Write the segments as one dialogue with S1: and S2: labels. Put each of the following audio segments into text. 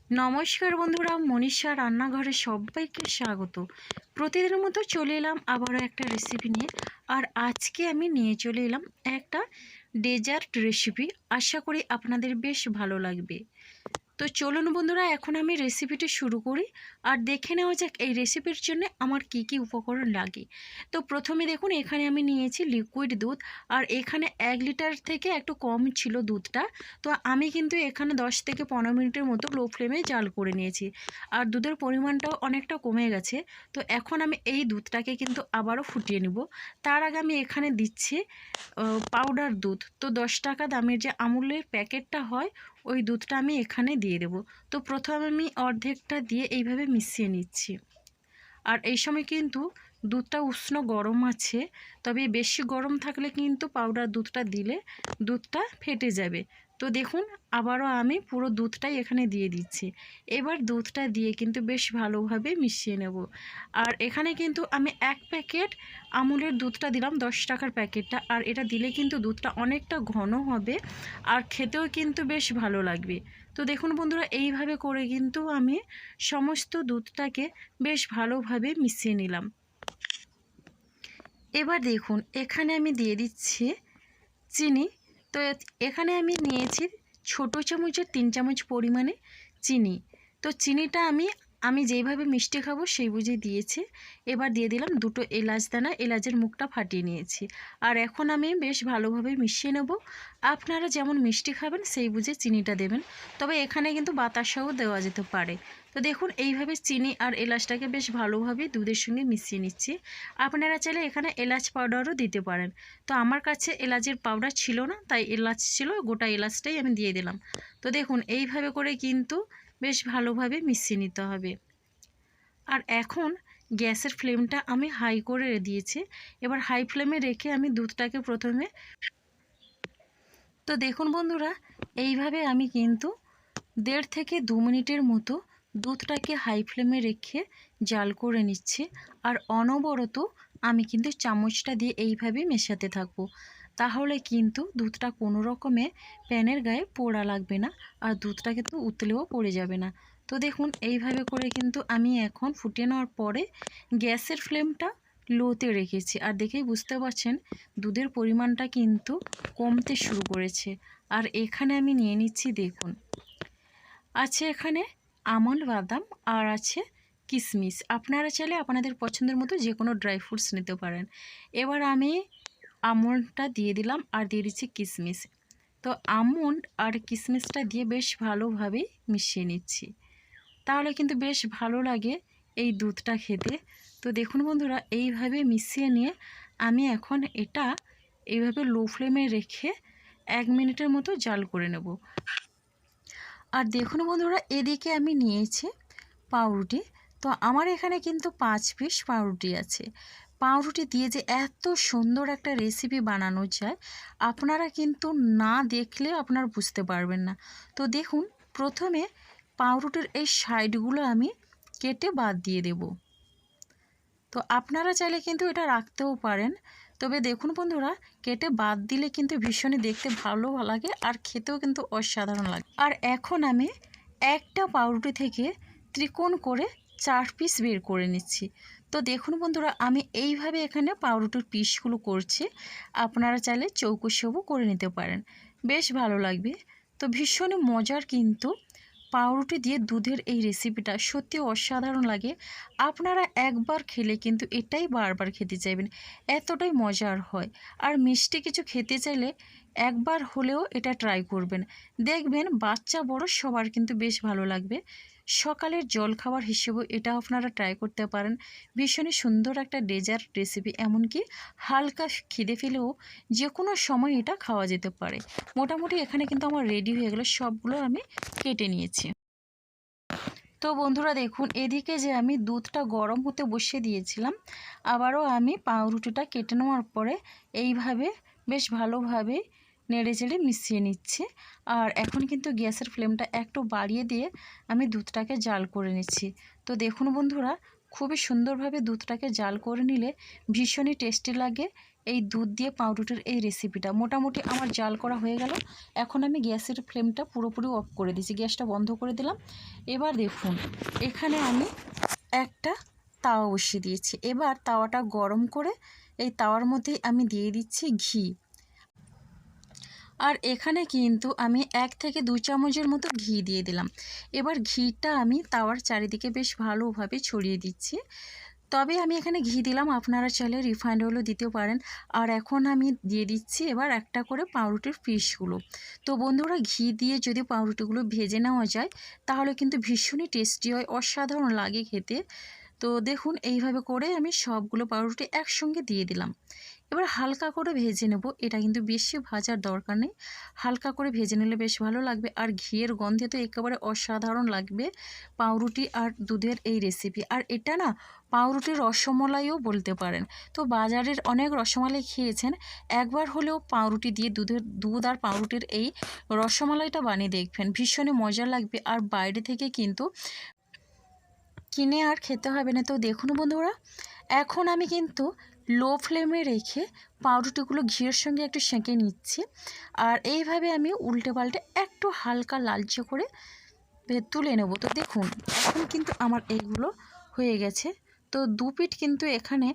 S1: নমস্কার বন্ধুরা, মনীষা রান্নাঘরে সবাইকে স্বাগত। প্রতিদিনের মতো চলে এলাম আবারও একটা রেসিপি নিয়ে। আর আজকে আমি নিয়ে চলে এলাম একটা ডেজার্ট রেসিপি। আশা করি আপনাদের বেশ ভালো লাগবে। তো চলুন বন্ধুরা, এখন আমি রেসিপিটি শুরু করি আর দেখে নেওয়া যাক এই রেসিপির জন্য আমার কি কি উপকরণ লাগে। তো প্রথমে দেখুন, এখানে আমি নিয়েছি লিকুইড দুধ, আর এখানে 1 লিটার থেকে একটু কম ছিল দুধটা। তো আমি কিন্তু এখানে 10 থেকে 15 মিনিটের মতো লো ফ্লেমে জাল করে নিয়েছি, আর দুধের পরিমাণটাও অনেকটা কমে গেছে। তো এখন আমি এই দুধটাকে কিন্তু আবারও ফুটিয়ে নিব। তার আগে আমি এখানে দিচ্ছি পাউডার দুধ। তো 10 টাকা দামের যে আমুলের প্যাকেটটা হয়, ওই দুধটা আমি এখানে দিয়ে দেব। তো প্রথমে আমি অর্ধেকটা দিয়ে এইভাবে মিশিয়ে নিচ্ছি। আর এই সময় কিন্তু দুধটা উষ্ণ গরম আছে, তবে বেশি গরম থাকলে কিন্তু পাউডার দুধটা দিলে দুধটা ফেটে যাবে। তো দেখুন, আবারও আমি পুরো দুধটাই এখানে দিয়ে দিচ্ছি। এবার দুধটা দিয়ে কিন্তু বেশ ভালোভাবে মিশিয়ে নেব। আর এখানে কিন্তু আমি 1 প্যাকেট আমুলের দুধটা দিলাম, 10 টাকার প্যাকেটটা। আর এটা দিলে কিন্তু দুধটা অনেকটা ঘন হবে, আর খেতেও কিন্তু বেশ ভালো লাগবে। তো দেখুন বন্ধুরা, এইভাবে করে কিন্তু আমি সমস্ত দুধটাকে বেশ ভালোভাবে মিশিয়ে নিলাম। এবার দেখুন, এখানে আমি দিয়ে দিচ্ছি চিনি। তো এখানে আমি নিয়েছি ছোট চামচের 3 চামচ পরিমাণে চিনি। তো চিনিটা আমি যেইভাবে মিষ্টি খাবো সেই বুঝে দিয়েছি। এবার দিয়ে দিলাম 2টো এলাচ দানা, এলাচের মুখটা ফাটিয়ে নিয়েছি। আর এখন আমি বেশ ভালোভাবে মিশিয়ে নেব। আপনারা যেমন মিষ্টি খাবেন সেই বুঝে চিনিটা দেবেন, তবে এখানে কিন্তু বাতাসাও দেওয়া যেতে পারে। তো দেখুন, এইভাবে চিনি আর এলাচটাকে বেশ ভালোভাবে দুধের সঙ্গে মিশিয়ে নিচ্ছি। আপনারা চাইলে এখানে এলাচ পাউডারও দিতে পারেন। তো আমার কাছে এলাচের পাউডার ছিল না, তাই এলাচ ছিল, গোটা এলাচটাই আমি দিয়ে দিলাম। তো দেখুন, এইভাবে করে কিন্তু বেশ ভালোভাবে মিশিয়ে নিতে হবে। আর এখন গ্যাসের ফ্লেমটা আমি হাই করে দিয়েছি। এবার হাই ফ্লেমে রেখে আমি দুধটাকে প্রথমে, তো দেখুন বন্ধুরা, এইভাবে আমি কিন্তু 1.5 থেকে 2 মিনিটের মতো দুধটাকে হাই ফ্লেমে রেখে জাল করে নিচ্ছি। আর অনবরত আমি কিন্তু চামচটা দিয়ে এইভাবে মেশাতে থাকবো। তাহলে কিন্তু দুধটা কোনো রকমে প্যানের গায়ে পোড়া লাগবে না, আর দুধটা কিন্তু উতলেও পড়ে যাবে না। তো দেখুন, এইভাবে করে কিন্তু আমি এখন ফুটিয়ে নেওয়ার পরে গ্যাসের ফ্লেমটা লোতে রেখেছি। আর দেখেই বুঝতে পারছেন দুধের পরিমাণটা কিন্তু কমতে শুরু করেছে। আর এখানে আমি নিয়ে নিচ্ছি, দেখুন, আছে এখানে আমন্ড, বাদাম, আর আছে কিশমিশ। আপনারা চাইলে আপনাদের পছন্দের মতো যে কোনো ড্রাই ফ্রুটস নিতে পারেন। এবার আমি আমন্ডটা দিয়ে দিলাম আর দিয়ে দিচ্ছি কিশমিশ। তো আমন্ড আর কিশমিশটা দিয়ে বেশ ভালোভাবে মিশিয়ে নিচ্ছি, তাহলে কিন্তু বেশ ভালো লাগে এই দুধটা খেতে। তো দেখুন বন্ধুরা, এইভাবে মিশিয়ে নিয়ে আমি এখন এটা এইভাবে লো ফ্লেমে রেখে 1 মিনিটের মতো জাল করে নেব। আর দেখুন বন্ধুরা, এদিকে আমি নিয়েছি পাউরুটি। তো আমার এখানে কিন্তু 5 পিস পাউরুটি আছে। পাউরুটি দিয়ে যে এত সুন্দর একটা রেসিপি বানানো যায়, আপনারা কিন্তু না দেখলে আপনারা বুঝতে পারবেন না। তো দেখুন, প্রথমে পাউরুটির এই সাইডগুলো আমি কেটে বাদ দিয়ে দেব। তো আপনারা চাইলে কিন্তু এটা রাখতেও পারেন, তবে দেখুন বন্ধুরা, কেটে বাদ দিলে কিন্তু ভীষণই দেখতে ভালো লাগে আর খেতেও কিন্তু অসাধারণ লাগে। আর এখন আমি একটা পাউরুটি থেকে ত্রিকোণ করে 4 পিস বের করে নিচ্ছি। তো দেখুন বন্ধুরা, আমি এইভাবে এখানে পাউরুটির পিসগুলো করছি। আপনারা চাইলে চৌকোসেও করে নিতে পারেন, বেশ ভালো লাগবে। তো ভীষণই মজার কিন্তু পাউরুটি দিয়ে দুধের এই রেসিপিটা সত্যি অসাধারণ লাগে। আপনারা একবার খেলে কিন্তু এটাই বারবার খেতে চাইবেন, এতটাই মজার হয়। আর মিষ্টি কিছু খেতে চাইলে একবার হলেও এটা ট্রাই করবেন, দেখবেন বাচ্চা বড় সবার কিন্তু বেশ ভালো লাগবে। সকালের জলখাবার হিসেবেও এটা আপনারা ট্রাই করতে পারেন। ভীষণই সুন্দর একটা ডেজার্ট রেসিপি, এমনকি হালকা খিদে ফেলেও যে কোনো সময় এটা খাওয়া যেতে পারে। মোটামুটি এখানে কিন্তু আমার রেডি হয়ে গেল, সবগুলো আমি কেটে নিয়েছি। তো বন্ধুরা দেখুন, এদিকে যে আমি দুধটা গরম হতে বসিয়ে দিয়েছিলাম, আবারও আমি পাউরুটিটা কেটে নেওয়ার পরে এইভাবে বেশ ভালোভাবে নেড়ে চেড়ে মিশিয়ে নিচ্ছি। আর এখন কিন্তু গ্যাসের ফ্লেমটা একটু বাড়িয়ে দিয়ে আমি দুধটাকে জাল করে নিচ্ছি। তো দেখুন বন্ধুরা, খুবই সুন্দরভাবে দুধটাকে জাল করে নিলে ভীষণই টেস্টি লাগে এই দুধ দিয়ে পাউরুটির এই রেসিপিটা। মোটামুটি আমার জাল করা হয়ে গেল। এখন আমি গ্যাসের ফ্লেমটা পুরোপুরি অফ করে দিয়েছি, গ্যাসটা বন্ধ করে দিলাম। এবার দেখুন এখানে আমি একটা তাওয়া বসিয়ে দিয়েছি। এবার তাওয়াটা গরম করে এই তাওয়ার মধ্যেই আমি দিয়ে দিচ্ছি ঘি। আর এখানে কিন্তু আমি 1 থেকে 2 চামচের মতো ঘি দিয়ে দিলাম। এবার ঘিটা আমি তাওয়ার চারিদিকে বেশ ভালোভাবে ছড়িয়ে দিচ্ছি। তবে আমি এখানে ঘি দিলাম, আপনারা চাইলে রিফাইন্ড অয়েলও দিতেও পারেন। আর এখন আমি দিয়ে দিচ্ছি এবার একটা করে পাউরুটির পিসগুলো। তো বন্ধুরা, ঘি দিয়ে যদি পাউরুটিগুলো ভেজে নেওয়া যায় তাহলে কিন্তু ভীষণই টেস্টি হয়, অসাধারণ লাগে খেতে। তো দেখুন এইভাবে করে আমি সবগুলো পাউরুটি একসঙ্গে দিয়ে দিলাম। এবার হালকা করে ভেজে নেব, এটা কিন্তু বেশি ভাজার দরকার নেই, হালকা করে ভেজে নিলে বেশ ভালো লাগবে। আর ঘিয়ের গন্ধে তো একেবারে অসাধারণ লাগবে পাউরুটি আর দুধের এই রেসিপি। আর এটা না পাউরুটির রসমালাইও বলতে পারেন। তো বাজারের অনেক রসমালাই খেয়েছেন, একবার হলেও পাউরুটি দিয়ে দুধ আর পাউরুটির এই রসমালাইটা বানিয়ে দেখবেন, ভীষণই মজা লাগবে। আর বাইরে থেকে কিন্তু কিনে আর খেতে হবে না। তো দেখুন বন্ধুরা, এখন আমি কিন্তু লো ফ্লেমে রেখে পাউরুটিগুলো ঘিয়ের সঙ্গে একটু সেঁকে নিচ্ছি। আর এইভাবে আমি উল্টে পাল্টে একটু হালকা লালচে করে তুলে নেব। তো দেখুন এখন কিন্তু আমার এইগুলো হয়ে গেছে। তো দু পিঠ কিন্তু এখানে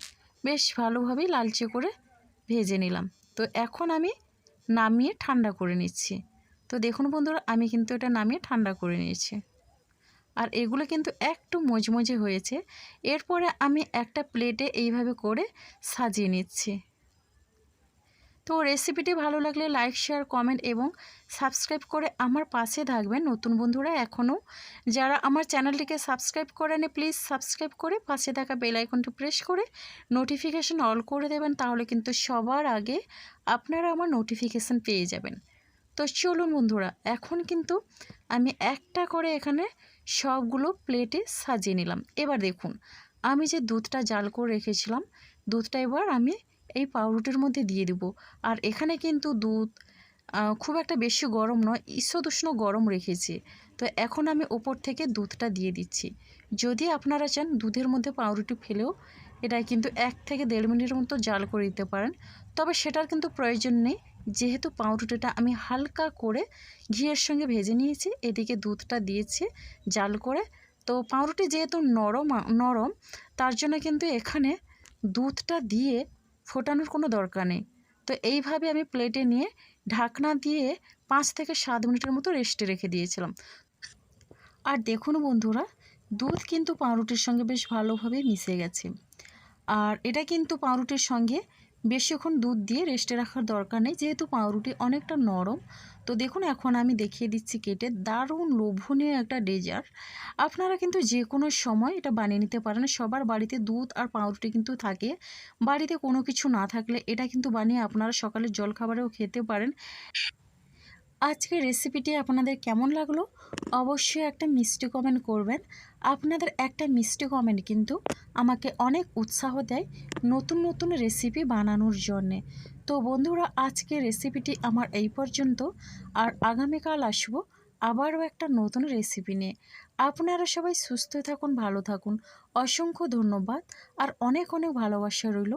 S1: বেশ ভালোভাবেই লালচে করে ভেজে নিলাম। তো এখন আমি নামিয়ে ঠান্ডা করে নিচ্ছি। তো দেখুন বন্ধুরা, আমি কিন্তু এটা নামিয়ে ঠান্ডা করে নিয়েছি। আর এগুলো কিন্তু একটু মজমজে হয়েছে। এরপরে আমি একটা প্লেটে এইভাবে করে সাজিয়ে নিচ্ছি। তো রেসিপিটি ভালো লাগলে লাইক, শেয়ার, কমেন্ট এবং সাবস্ক্রাইব করে আমার পাশে থাকবেন। নতুন বন্ধুরা এখনও যারা আমার চ্যানেলটিকে সাবস্ক্রাইব করেনি, প্লিজ সাবস্ক্রাইব করে পাশে থাকা বেল আইকনটি প্রেস করে নোটিফিকেশন অল করে দেবেন, তাহলে কিন্তু সবার আগে আপনারা আমার নোটিফিকেশান পেয়ে যাবেন। তো চলুন বন্ধুরা, এখন কিন্তু আমি একটা করে এখানে সবগুলো প্লেটে সাজিয়ে নিলাম। এবার দেখুন আমি যে দুধটা জাল করে রেখেছিলাম, দুধটা এবার আমি এই পাউরুটির মধ্যে দিয়ে দেবো। আর এখানে কিন্তু দুধ খুব একটা বেশি গরম নয়, ঈষদুষ্ণ গরম রেখেছি। তো এখন আমি ওপর থেকে দুধটা দিয়ে দিচ্ছি। যদি আপনারা চান দুধের মধ্যে পাউরুটি ফেলেও এটা কিন্তু 1 থেকে 1.5 মিনিটের মতো জাল করে দিতে পারেন, তবে সেটার কিন্তু প্রয়োজন নেই, যেহেতু পাউরুটিটা আমি হালকা করে ঘিয়ের সঙ্গে ভেজে নিয়েছি, এদিকে দুধটা দিয়েছি জাল করে। তো পাউরুটি যেহেতু নরম তার জন্য কিন্তু এখানে দুধটা দিয়ে ফোটানোর কোনো দরকার নেই। তো এইভাবে আমি প্লেটে নিয়ে ঢাকনা দিয়ে 5 থেকে 7 মিনিটের মতো রেস্টে রেখে দিয়েছিলাম। আর দেখুন বন্ধুরা, দুধ কিন্তু পাউরুটির সঙ্গে বেশ ভালোভাবে মিশে গেছে। আর এটা কিন্তু পাউরুটির সঙ্গে বেশিক্ষণ দুধ দিয়ে রেস্টে রাখার দরকার নেই, যেহেতু পাউরুটি অনেকটা নরম। তো দেখুন এখন আমি দেখিয়ে দিচ্ছি কেটে, দারুণ লোভনীয় একটা ডেজার্ট। আপনারা কিন্তু যে কোনো সময় এটা বানিয়ে নিতে পারেন। সবার বাড়িতে দুধ আর পাউরুটি কিন্তু থাকে, বাড়িতে কোনো কিছু না থাকলে এটা কিন্তু বানিয়ে আপনারা সকালের জলখাবারেও খেতে পারেন। আজকের রেসিপিটি আপনাদের কেমন লাগলো অবশ্যই একটা মিষ্টি কমেন্ট করবেন। আপনাদের একটা মিষ্টি কমেন্ট কিন্তু আমাকে অনেক উৎসাহ দেয় নতুন নতুন রেসিপি বানানোর জন্যে। তো বন্ধুরা, আজকের রেসিপিটি আমার এই পর্যন্ত। আর আগামীকাল আসবো আবারও একটা নতুন রেসিপি নিয়ে। আপনারা সবাই সুস্থ থাকুন, ভালো থাকুন। অসংখ্য ধন্যবাদ আর অনেক অনেক ভালোবাসা রইল।